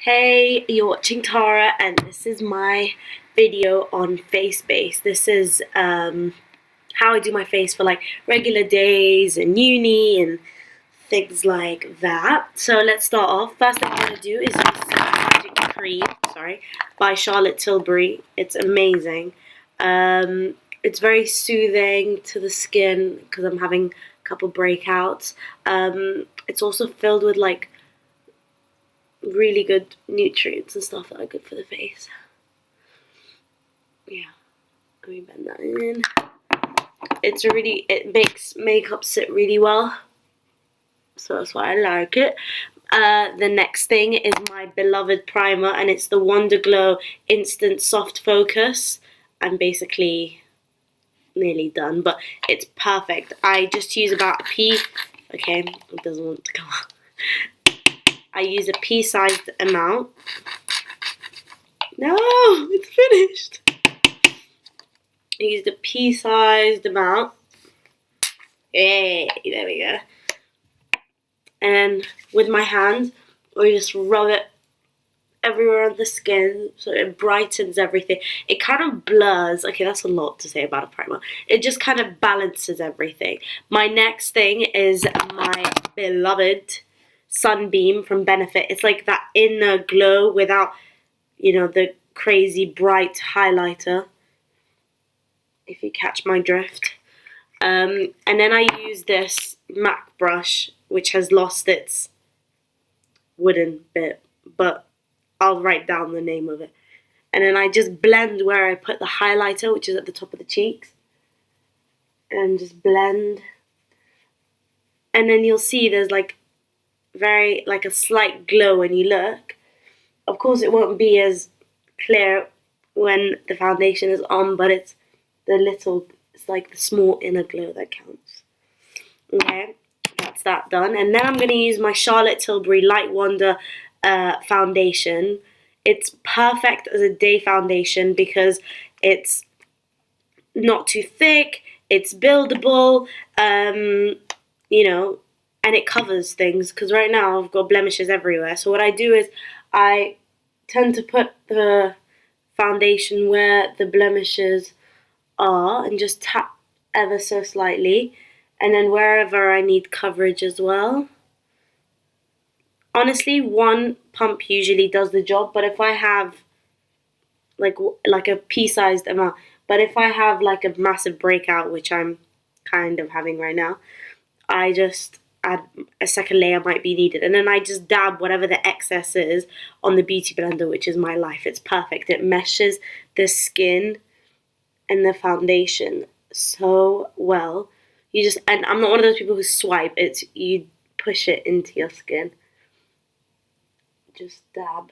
Hey, you're watching Tara, and this is my video on face base. This is how I do my face for like regular days and uni and things like that. So let's start off. First thing I'm going to do is use Magic Cream, by Charlotte Tilbury. It's amazing. It's very soothing to the skin because I'm having a couple breakouts. It's also filled with like really good nutrients and stuff that are good for the face. Yeah, let me bend that in. It makes makeup sit really well, so that's why I like it. The next thing is my beloved primer, and it's the Wonder Glow Instant Soft Focus. I'm basically nearly done, but it's perfect. I just use about a pea. Okay, it doesn't want to come out. I use a pea-sized amount. No, it's finished. I used a pea-sized amount. Yay, there we go. And with my hand, I just rub it everywhere on the skin so it brightens everything. It kind of blurs. Okay, that's a lot to say about a primer. It just kind of balances everything. My next thing is my beloved Sunbeam from Benefit. It's like that inner glow without, the crazy bright highlighter, if you catch my drift. And then I use this MAC brush, which has lost its wooden bit, but I'll write down the name of it. And then I just blend where I put the highlighter, which is at the top of the cheeks. And just blend. And then you'll see there's like a slight glow when you look. Of course it won't be as clear when the foundation is on, but it's like the small inner glow that counts. Okay, that's that done. And then I'm going to use my Charlotte Tilbury Light Wonder foundation. It's perfect as a day foundation because it's not too thick, it's buildable, and it covers things, because right now I've got blemishes everywhere. So what I do is I tend to put the foundation where the blemishes are and just tap ever so slightly, and then wherever I need coverage as well. Honestly, one pump usually does the job, but if I have like a pea-sized amount, but if I have like a massive breakout, which I'm kind of having right now, I just add a second layer might be needed, and then I just dab whatever the excess is on the beauty blender, which is my life. It's perfect. It meshes the skin and the foundation so well. And I'm not one of those people who swipe. It's you push it into your skin. Just dab.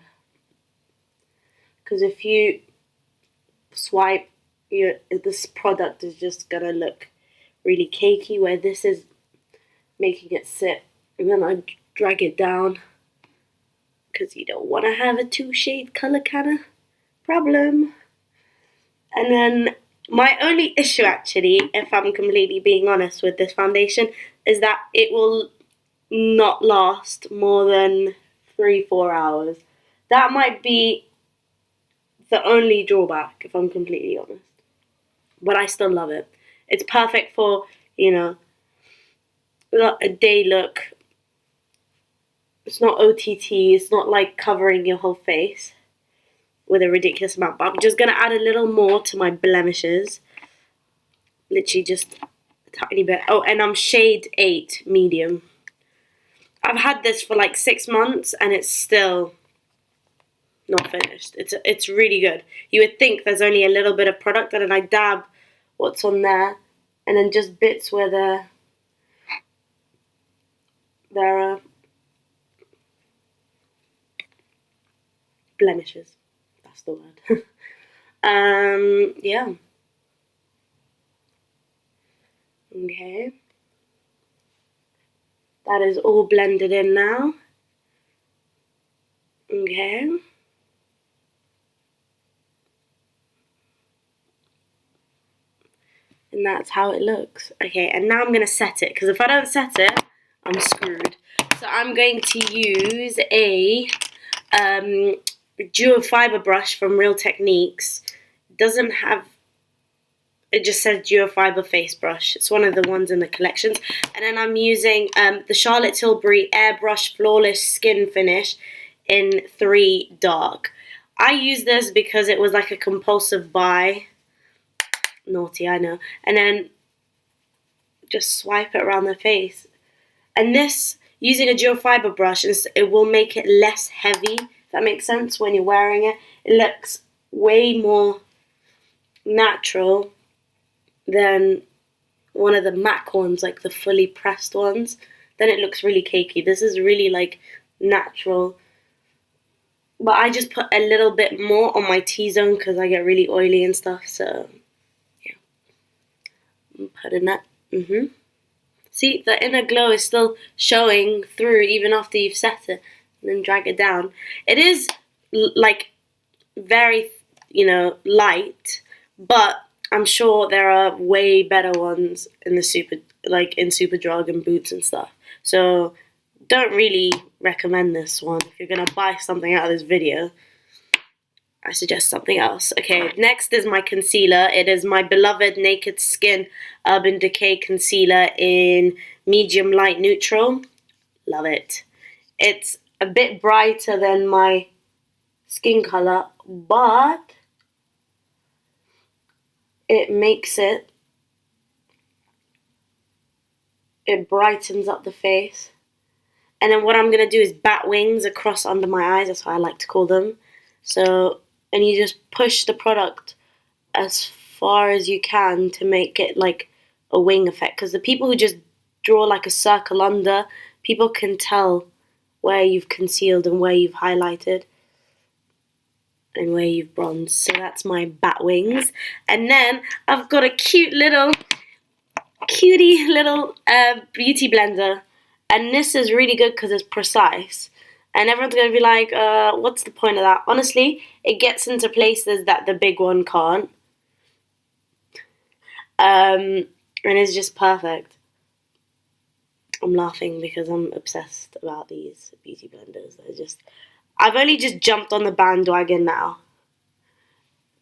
Because if you swipe, this product is just gonna look really cakey, where this is making it sit, and then I drag it down, because you don't want to have a 2-shade color kind of problem. And then my only issue, actually, if I'm completely being honest with this foundation, is that it will not last more than 3-4 hours. That might be the only drawback, if I'm completely honest. But I still love it. It's perfect for, a day look. It's not OTT, it's not like covering your whole face with a ridiculous amount, but I'm just going to add a little more to my blemishes. Literally just a tiny bit. Oh, and I'm shade 8 medium. I've had this for like 6 months and it's still not finished. It's really good. You would think there's only a little bit of product, and then I dab what's on there, and then just bits where there are blemishes. That's the word. Yeah. Okay. That is all blended in now. Okay. And that's how it looks. Okay, and now I'm going to set it, because if I don't set it, I'm screwed. So I'm going to use a dual fiber brush from Real Techniques. Doesn't have, it just says dual fiber face brush. It's one of the ones in the collections. And then I'm using the Charlotte Tilbury Airbrush Flawless Skin Finish in 3 Dark. I use this because it was like a compulsive buy. Naughty, I know. And then just swipe it around the face. And this, using a dual fiber brush, it will make it less heavy, if that makes sense, when you're wearing it. It looks way more natural than one of the MAC ones, like the fully pressed ones. Then it looks really cakey. This is really like natural. But I just put a little bit more on my T-zone because I get really oily and stuff. So, yeah. I'm putting that. See, the inner glow is still showing through even after you've set it. And then drag it down. It is, like, very, light. But I'm sure there are way better ones in the Superdrug and Boots and stuff. So, don't really recommend this one. If you're gonna buy something out of this video, I suggest something else. Okay, next is my concealer. It is my beloved Naked Skin Urban Decay Concealer in medium light neutral. Love it. It's a bit brighter than my skin color, but it brightens up the face. And then what I'm going to do is bat wings across under my eyes. That's what I like to call them. So, and you just push the product as far as you can to make it like a wing effect. Because the people who just draw like a circle under, people can tell where you've concealed and where you've highlighted and where you've bronzed. So that's my bat wings. And then I've got a cutie little beauty blender. And this is really good because it's precise. And everyone's going to be like, what's the point of that? Honestly, it gets into places that the big one can't. And it's just perfect. I'm laughing because I'm obsessed about these beauty blenders. I've only just jumped on the bandwagon now.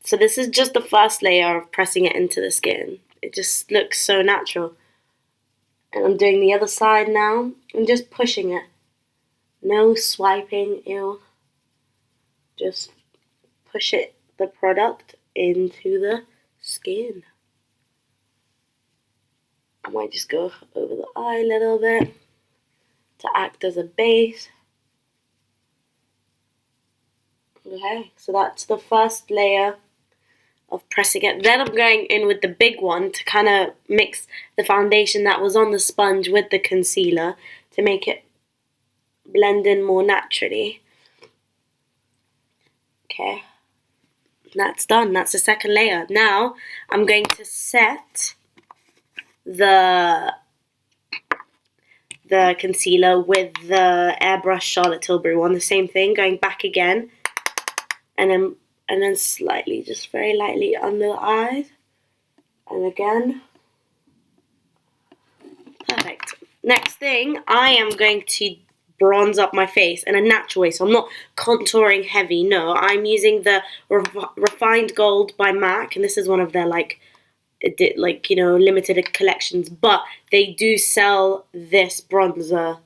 So this is just the first layer of pressing it into the skin. It just looks so natural. And I'm doing the other side now. I'm just pushing it. No swiping, ew. Just push the product into the skin. I might just go over the eye a little bit to act as a base. Okay, so that's the first layer of pressing it. Then I'm going in with the big one to kind of mix the foundation that was on the sponge with the concealer to make it blend in more naturally. Okay, that's done. That's the second layer. Now I'm going to set the concealer with the Airbrush Charlotte Tilbury one. The same thing, going back again, and then slightly, just very lightly under the eyes, and again. Perfect. Next thing, I am going to bronze up my face in a natural way, so I'm not contouring heavy. No, I'm using the Refined Gold by MAC, and this is one of their limited collections, but they do sell this bronzer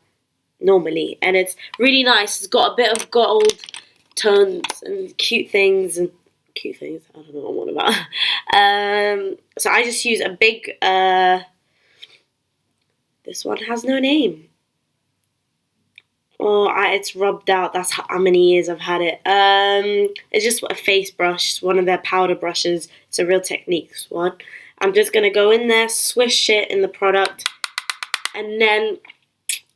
normally, and it's really nice. It's got a bit of gold tones and cute things. I don't know what I'm on about. So I just use a big, this one has no name. Oh, it's rubbed out. That's how many years I've had it. It's just a face brush. It's one of their powder brushes. It's a Real Techniques one. I'm just going to go in there, swish it in the product, and then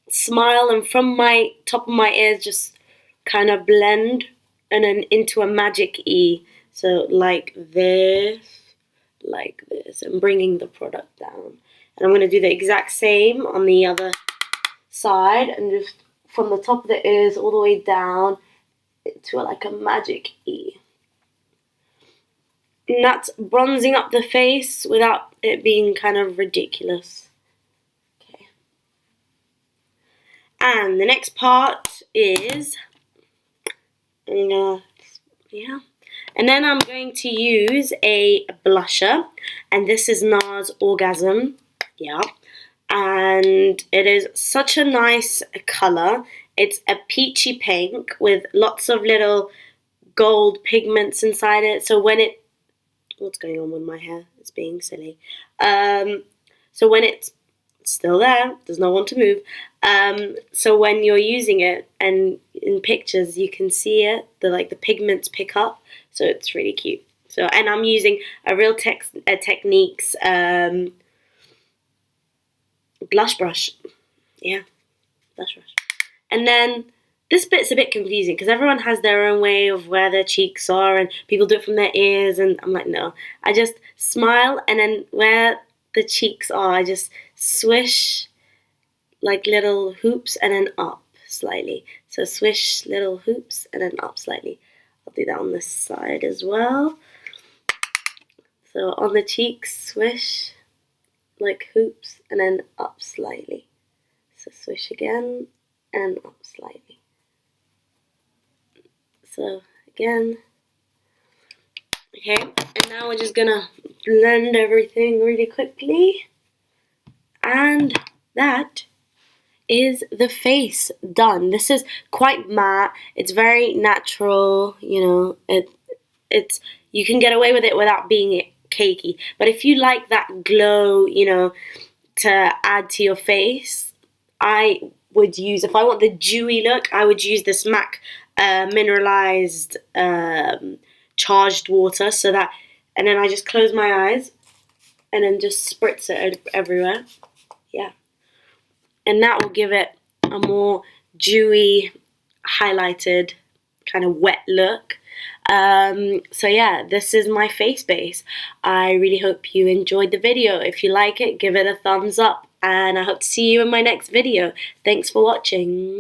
smile, and from my top of my ears just kind of blend and then into a magic E. So like this, and bringing the product down. And I'm going to do the exact same on the other side, and just from the top of the ears all the way down to like a magic E. And that's bronzing up the face without it being kind of ridiculous. Okay. And the next part is And yeah. And then I'm going to use a blusher, and this is NARS Orgasm. Yeah. And it is such a nice color. It's a peachy pink with lots of little gold pigments inside it. So when it, what's going on with my hair? It's being silly. So when it's still there, does not want to move. So when you're using it and in pictures, you can see it. The pigments pick up. So it's really cute. So, and I'm using a Real Techniques blush brush. Yeah, blush brush. And then this bit's a bit confusing because everyone has their own way of where their cheeks are, and people do it from their ears, and I'm like, no. I just smile, and then where the cheeks are, I just swish like little hoops and then up slightly. So swish little hoops and then up slightly. I'll do that on this side as well. So on the cheeks, swish like hoops and then up slightly. So swish again and up slightly. So again. Okay, and now we're just gonna blend everything really quickly. And that is the face done. This is quite matte. It's very natural, you know. It's you can get away with it without being cakey. But if you like that glow, you know, to add to your face, I would use, if I want the dewy look, I would use this MAC mineralized charged water, so that, and then I just close my eyes and then just spritz it everywhere. Yeah. And that will give it a more dewy, highlighted, kind of wet look. So yeah, this is my face base. I really hope you enjoyed the video. If you like it, give it a thumbs up, and I hope to see you in my next video. Thanks for watching.